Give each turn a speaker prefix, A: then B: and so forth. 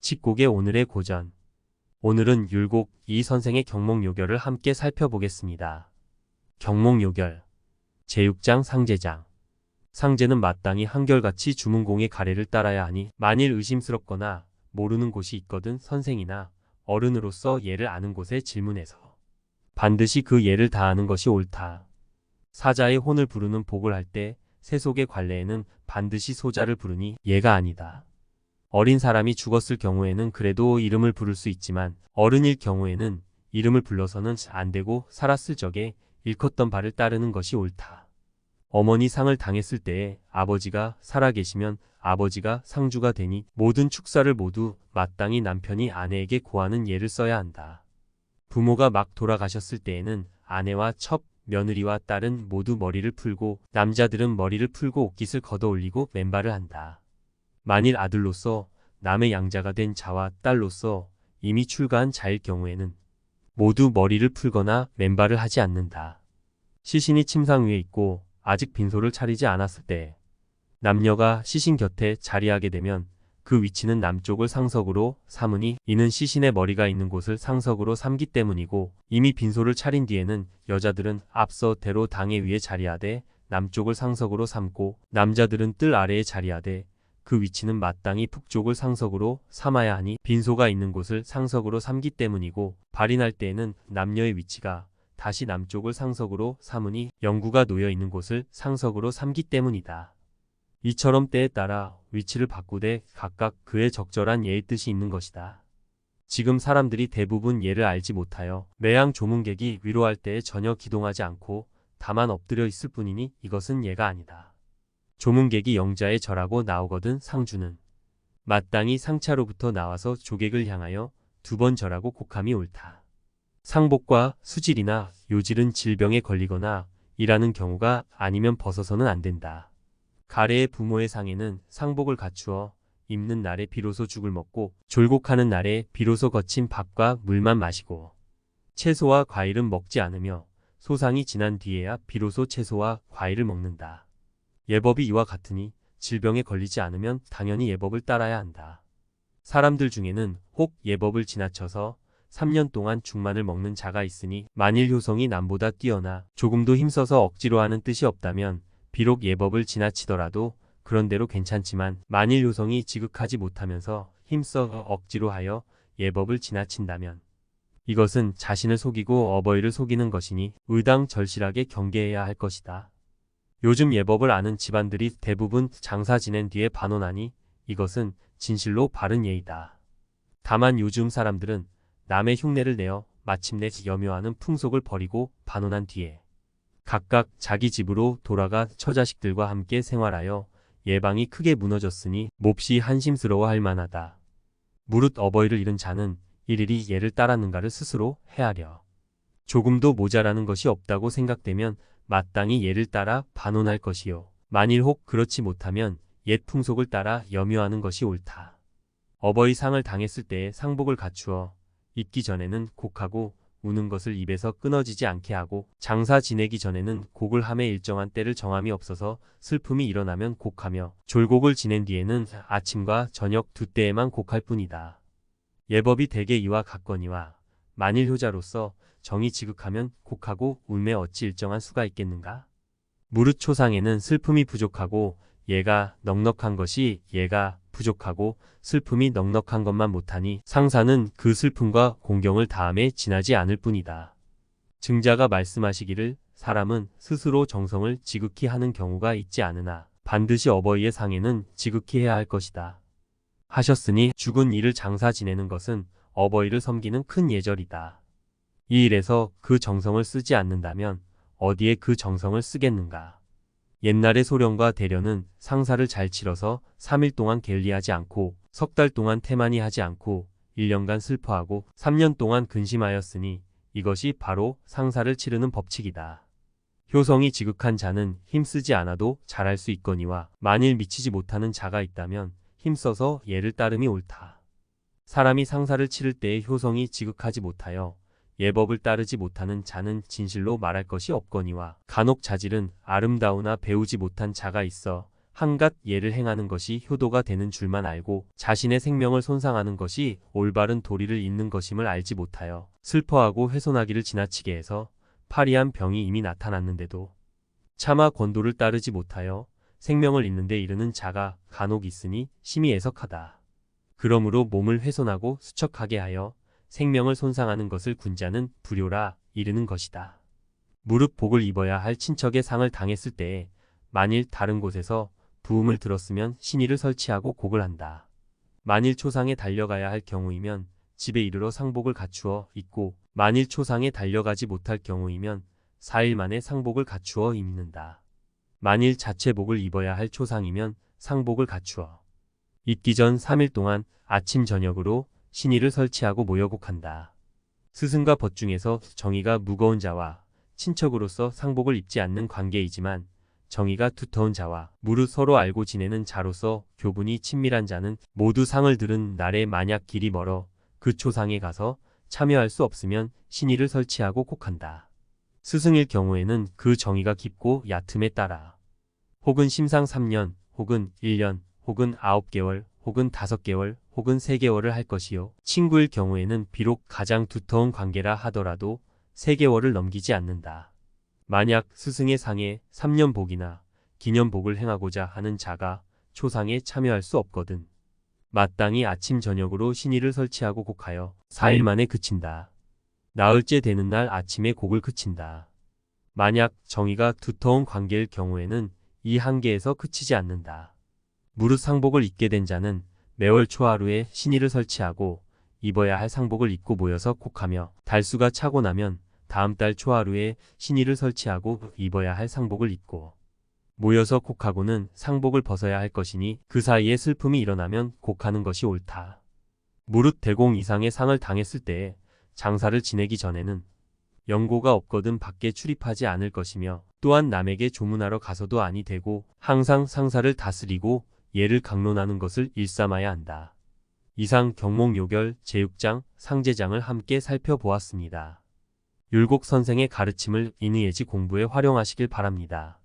A: 칙곡의 오늘의 고전. 오늘은 율곡 이 선생의 경목요결을 함께 살펴보겠습니다. 경목요결 제6장 상제장. 상제는 마땅히 한결같이 주문공의 가례를 따라야 하니 만일 의심스럽거나 모르는 곳이 있거든 선생이나 어른으로서 예를 아는 곳에 질문해서 반드시 그 예를 다하는 것이 옳다. 사자의 혼을 부르는 복을 할 때 세속의 관례에는 반드시 소자를 부르니 예가 아니다. 어린 사람이 죽었을 경우에는 그래도 이름을 부를 수 있지만 어른일 경우에는 이름을 불러서는 안 되고 살았을 적에 일컫던 바를 따르는 것이 옳다. 어머니 상을 당했을 때에 아버지가 살아계시면 아버지가 상주가 되니 모든 축사를 모두 마땅히 남편이 아내에게 고하는 예를 써야 한다. 부모가 막 돌아가셨을 때에는 아내와 첩, 며느리와 딸은 모두 머리를 풀고 남자들은 머리를 풀고 옷깃을 걷어 올리고 맨발을 한다. 만일 아들로서 남의 양자가 된 자와 딸로서 이미 출가한 자일 경우에는 모두 머리를 풀거나 맨발을 하지 않는다. 시신이 침상 위에 있고 아직 빈소를 차리지 않았을 때 남녀가 시신 곁에 자리하게 되면 그 위치는 남쪽을 상석으로 삼으니 이는 시신의 머리가 있는 곳을 상석으로 삼기 때문이고 이미 빈소를 차린 뒤에는 여자들은 앞서 대로 당의 위에 자리하되 남쪽을 상석으로 삼고 남자들은 뜰 아래에 자리하되 그 위치는 마땅히 북쪽을 상석으로 삼아야 하니 빈소가 있는 곳을 상석으로 삼기 때문이고 발인할 때에는 남녀의 위치가 다시 남쪽을 상석으로 삼으니 영구가 놓여 있는 곳을 상석으로 삼기 때문이다. 이처럼 때에 따라 위치를 바꾸되 각각 그의 적절한 예의 뜻이 있는 것이다. 지금 사람들이 대부분 예를 알지 못하여 매양 조문객이 위로할 때에 전혀 기동하지 않고 다만 엎드려 있을 뿐이니 이것은 예가 아니다. 조문객이 영자에 절하고 나오거든 상주는 마땅히 상차로부터 나와서 조객을 향하여 2번 절하고 곡함이 옳다. 상복과 수질이나 요질은 질병에 걸리거나 일하는 경우가 아니면 벗어서는 안 된다. 가래의 부모의 상에는 상복을 갖추어 입는 날에 비로소 죽을 먹고 졸곡하는 날에 비로소 거친 밥과 물만 마시고 채소와 과일은 먹지 않으며 소상이 지난 뒤에야 비로소 채소와 과일을 먹는다. 예법이 이와 같으니 질병에 걸리지 않으면 당연히 예법을 따라야 한다. 사람들 중에는 혹 예법을 지나쳐서 3년 동안 죽만을 먹는 자가 있으니 만일 효성이 남보다 뛰어나 조금도 힘써서 억지로 하는 뜻이 없다면 비록 예법을 지나치더라도 그런대로 괜찮지만 만일 효성이 지극하지 못하면서 힘써 억지로 하여 예법을 지나친다면 이것은 자신을 속이고 어버이를 속이는 것이니 의당 절실하게 경계해야 할 것이다. 요즘 예법을 아는 집안들이 대부분 장사 지낸 뒤에 반혼하니 이것은 진실로 바른 예이다. 다만 요즘 사람들은 남의 흉내를 내어 마침내 염려하는 풍속을 버리고 반혼한 뒤에 각각 자기 집으로 돌아가 처자식들과 함께 생활하여 예방이 크게 무너졌으니 몹시 한심스러워할 만하다. 무릇 어버이를 잃은 자는 일일이 예를 따랐는가를 스스로 헤아려. 조금도 모자라는 것이 없다고 생각되면 마땅히 예를 따라 반혼할 것이요. 만일 혹 그렇지 못하면 옛 풍속을 따라 염려하는 것이 옳다. 어버이 상을 당했을 때에 상복을 갖추어 입기 전에는 곡하고 우는 것을 입에서 끊어지지 않게 하고 장사 지내기 전에는 곡을 함에 일정한 때를 정함이 없어서 슬픔이 일어나면 곡하며 졸곡을 지낸 뒤에는 아침과 저녁 2때에만 곡할 뿐이다. 예법이 대개 이와 같거니와 만일 효자로서 정이 지극하면 곡하고 울매 어찌 일정한 수가 있겠는가? 무릇 초상에는 슬픔이 부족하고 예가 넉넉한 것이 예가 부족하고 슬픔이 넉넉한 것만 못하니 상사는 그 슬픔과 공경을 다함에 지나지 않을 뿐이다. 증자가 말씀하시기를 사람은 스스로 정성을 지극히 하는 경우가 있지 않으나 반드시 어버이의 상에는 지극히 해야 할 것이다. 하셨으니 죽은 이를 장사 지내는 것은 어버이를 섬기는 큰 예절이다. 이 일에서 그 정성을 쓰지 않는다면 어디에 그 정성을 쓰겠는가. 옛날의 소령과 대련은 상사를 잘 치러서 3일 동안 겔리하지 않고 석 달 동안 태만히 하지 않고 1년간 슬퍼하고 3년 동안 근심하였으니 이것이 바로 상사를 치르는 법칙이다. 효성이 지극한 자는 힘쓰지 않아도 잘할 수 있거니와 만일 미치지 못하는 자가 있다면 힘써서 예를 따름이 옳다. 사람이 상사를 치를 때에 효성이 지극하지 못하여 예법을 따르지 못하는 자는 진실로 말할 것이 없거니와 간혹 자질은 아름다우나 배우지 못한 자가 있어 한갓 예를 행하는 것이 효도가 되는 줄만 알고 자신의 생명을 손상하는 것이 올바른 도리를 잇는 것임을 알지 못하여 슬퍼하고 훼손하기를 지나치게 해서 파리한 병이 이미 나타났는데도 차마 권도를 따르지 못하여 생명을 잇는 데 이르는 자가 간혹 있으니 심히 애석하다. 그러므로 몸을 훼손하고 수척하게 하여 생명을 손상하는 것을 군자는 불효라 이르는 것이다. 무릇 복을 입어야 할 친척의 상을 당했을 때에 만일 다른 곳에서 부음을 들었으면 신의를 설치하고 곡을 한다. 만일 초상에 달려가야 할 경우이면 집에 이르러 상복을 갖추어 입고 만일 초상에 달려가지 못할 경우이면 4일 만에 상복을 갖추어 입는다. 만일 자체복을 입어야 할 초상이면 상복을 갖추어 입기 전 3일 동안 아침 저녁으로 신의를 설치하고 모여곡한다. 스승과 벗 중에서 정의가 무거운 자와 친척으로서 상복을 입지 않는 관계이지만 정의가 두터운 자와 무릇 서로 알고 지내는 자로서 교분이 친밀한 자는 모두 상을 들은 날에 만약 길이 멀어 그 초상에 가서 참여할 수 없으면 신의를 설치하고 곡한다. 스승일 경우에는 그 정의가 깊고 얕음에 따라 혹은 심상 3년, 혹은 1년, 혹은 9개월, 혹은 5개월, 혹은 3개월을 할 것이요. 친구일 경우에는 비록 가장 두터운 관계라 하더라도 3개월을 넘기지 않는다. 만약 스승의 상에 3년복이나 기년복을 행하고자 하는 자가 초상에 참여할 수 없거든 마땅히 아침 저녁으로 신의를 설치하고 곡하여 4일 만에 그친다. 나흘째 되는 날 아침에 곡을 그친다. 만약 정의가 두터운 관계일 경우에는 이 한계에서 그치지 않는다. 무릇 상복을 입게 된 자는 매월 초하루에 신의를 설치하고 입어야 할 상복을 입고 모여서 곡하며 달수가 차고 나면 다음 달 초하루에 신의를 설치하고 입어야 할 상복을 입고 모여서 곡하고는 상복을 벗어야 할 것이니 그 사이에 슬픔이 일어나면 곡하는 것이 옳다. 무릇 대공 이상의 상을 당했을 때에 장사를 지내기 전에는 연고가 없거든 밖에 출입하지 않을 것이며 또한 남에게 조문하러 가서도 아니 되고 항상 상사를 다스리고 예를 강론하는 것을 일삼아야 한다. 이상 경몽요결 제6장 상제장을 함께 살펴보았습니다. 율곡 선생의 가르침을 인의예지 공부에 활용하시길 바랍니다.